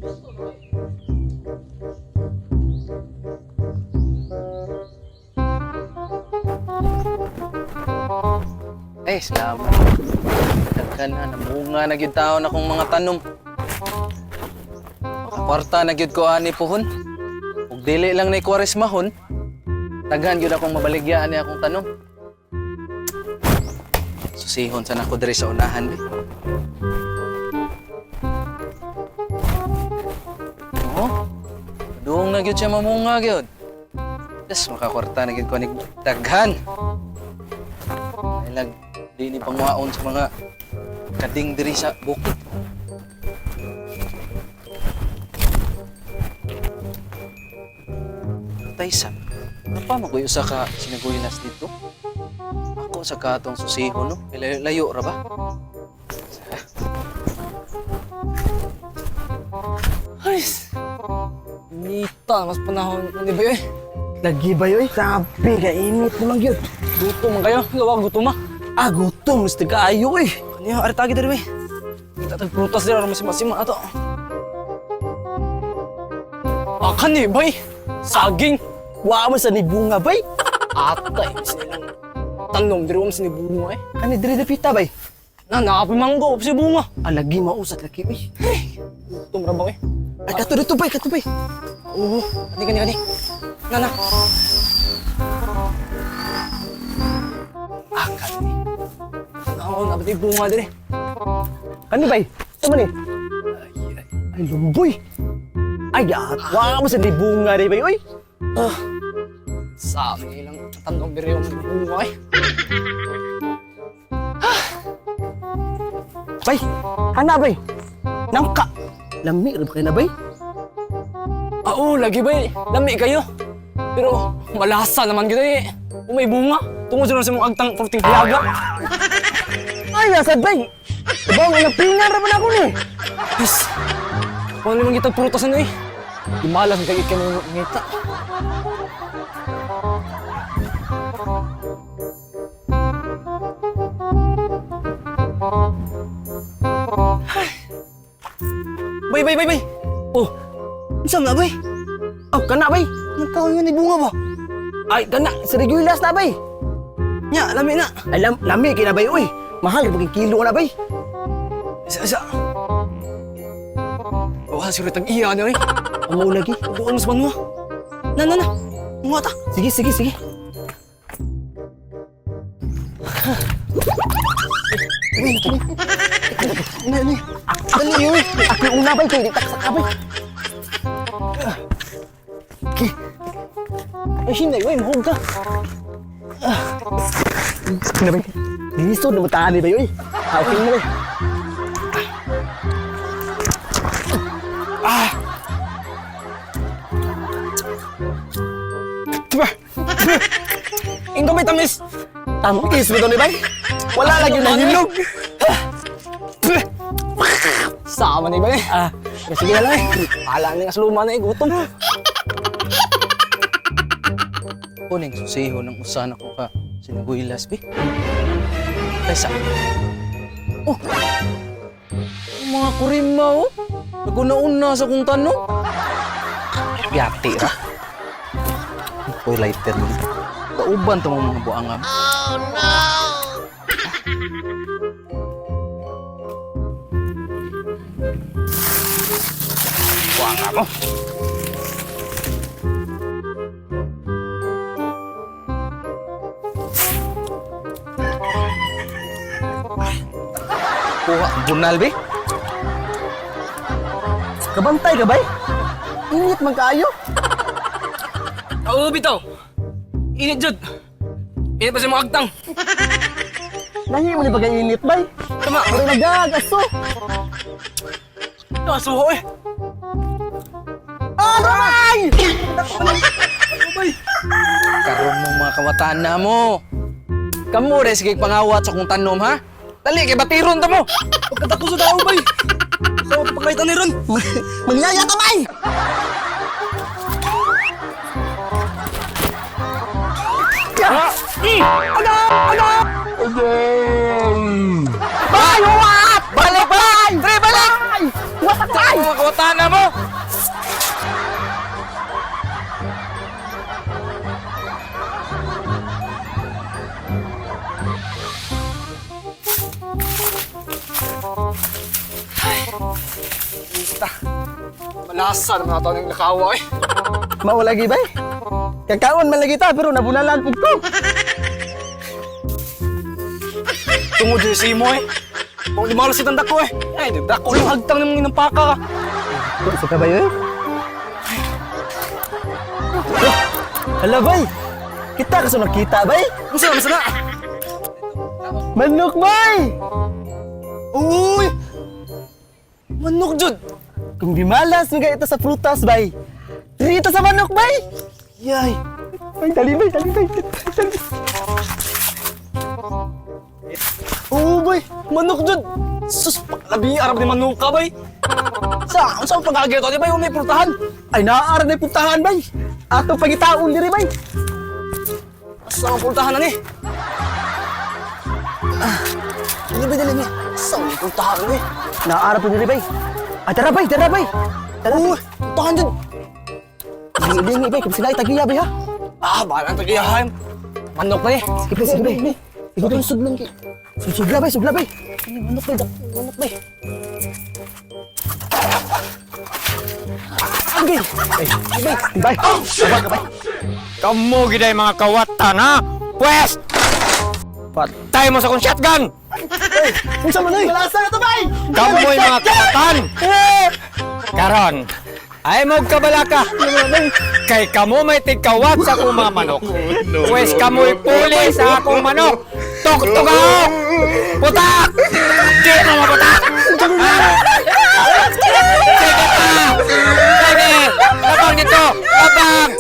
Eh, salamat. Daghan na, namunga na gyud taon akong mga tanom. Kwarta na gyud ko ani pohon. Ug dili lang na Kwaresmahon, daghan gyud akong mabaligyan ni akong tanom. Susihon sana ko diri sa unahan eh. Oh, doong na gyud siya mamunga gyud. Yes, makakwarta na gyud ko ni daghan. Ilag di ni pangwaon sa mga kading diri sa bukid. Taysa, apa mo kuyo sa ka sinaguilas dito? Ako sa katong susihon, no? Layo ra ba? Ay, nita, mas panahon ni ba eh? Lagi ba yun? Sabi ka, init naman yun. Gutom man kayo, gawa gutom ah. Ah, gutom. Gusto ka ayo eh. Kaniya, aritagi dari ba? Kita tagprutas dira masima-sima ato. Akan ni bay, saging. Wa mo sa nibunga, bay. Atay, silang tanong diri mo sa bunga eh. Kani diri dapita, bay. Na nakapimanggo si bunga. Ah, lagi mausat laki, bay. Gutom ra ba eh? Ay, kato dito, bay. Kato, bay. Oo, kani. Nana. Akan ni. Ako na pati bunga diri. Kani, bay. Tama ni. Ay, lumboy. Ay, wa mo sa nibunga, bay, oy. Sabi lang tanong diri yung bunga eh. Bay, hana, bay. Nangka. Lami, rin ba kayo na, bay? Oo, lagi ba eh. Lami kayo. Pero malasa naman gito eh. Kung may bunga, tungkol sa mong agtang porting hiyaga. Ay, nasad, bay. Ibang pingar naman ako ni. Yes. Kung naman kita purutasan eh. Di malas ang kagit ka ng ngita. Bay. Oh, saan na, bay? Oh, kana, bay. Nagkawin nga ni bunga ba? Ay, kana. Sa regulas na, bay. Nya, lami na. Ay, lami kayo na, bay, uy. Mahal, bagay kilo na, bay. Isa. Wala si Ritag iya niya eh. Amaw lagi. Bukan mas banwa. Na. Mga ta. Sige. Ini. Dali yun. Ako yung una, bay. Kaya ditak sa kabay. Okay. Ay, hinay, wey, mahog ka. Sige na, bay. Liso na mataan, bay, uy. Okay na, bay. Ingko may tamis. Tamis mo doon, bay. Wala lagi na hinog. Sama ni ba eh. Sige na lang eh. Hala ni kasluma na eh, gutom. Kuning susihon ng usan ako ka sinaguilas, bi. Taysa. Oh, ang mga kurima, oh. Naguna-una sa kong tanong. Yati ra. Uy, lighter mo. Kauban to mga buangam. Oh, no! Buangam mo. Kuha, bunal, be. Kabantay ka, bay? Init man kaayo. Oo, bitaw. Init jud. Init pa sa mga agtang. Nangyay mo ni bagay init, bay. Tama. Pero nagagaso. Nasuho eh. Aray! Karon mo mga kawataan na mo. Kamu rin sige pangawat sa kong tanom, ha? Dali, kay batiron ta mo. Pagkatapos sa tao, bay. Sa pagkaitan ni Ron. Mangyaya ka, bay! Bay, uwat! Balik, bay! Pre, balik! Uwat, bay! mga kawatana mo! Kita. Malasa naman ito ng nakawa eh. Mao lagi bay. Kakaon man lagi ta pero nabunalan pud ko. Tungod din sa imo eh. Kung di malas itang dako eh. Ay, dako lang hagtang ng mga paka ka. Sa ka bay. Hala bay. Kita ka sa nakita bay. Ang sana, masana. Manok bay. Uy! Manok, Jud! Kung di malas mga ito sa prutas bay. Diri ito sa manok bay. Yay! Ay dali bay, dali bay. Dali. Oo, bay! Manok, Jud! Sus, labi arap ni manok ka, bay! Saan pag-agay ito? Di ba yung may purtahan? Ay naaara na puntahan bay. Ato pagitaon diri bay. Saan ang purtahan na ni? Dali, bay, dali, bay! Saan ang purtahan na ni? Naaara po diri bay. Ah tara bay, tara bay. Tara. Oo, purtahan, Jud! Lingi bay, kung sila itagiya bay ha. Bahala ang tagiyahan. Manok na eh. Sige bay. Ikaw din suglang ki. Sugla bay, sugla bay. Manok, bay, manok, bay. Okay. Bay. Bay. Kamu giday mga kawatan ha? Pwes! Patay mo sa kong shotgun! Unsa man oy? Malasa na to bay. Kamoy mga kawatan! Karon, ay mo kabalaka! Kay kamo may tigkawat sa akong mga manok. Pwes kamoy puli sa akong manok! Tuk-tugaw! Putak! Di mo maputak! Sige pa! Sige! Labang dito! Labang!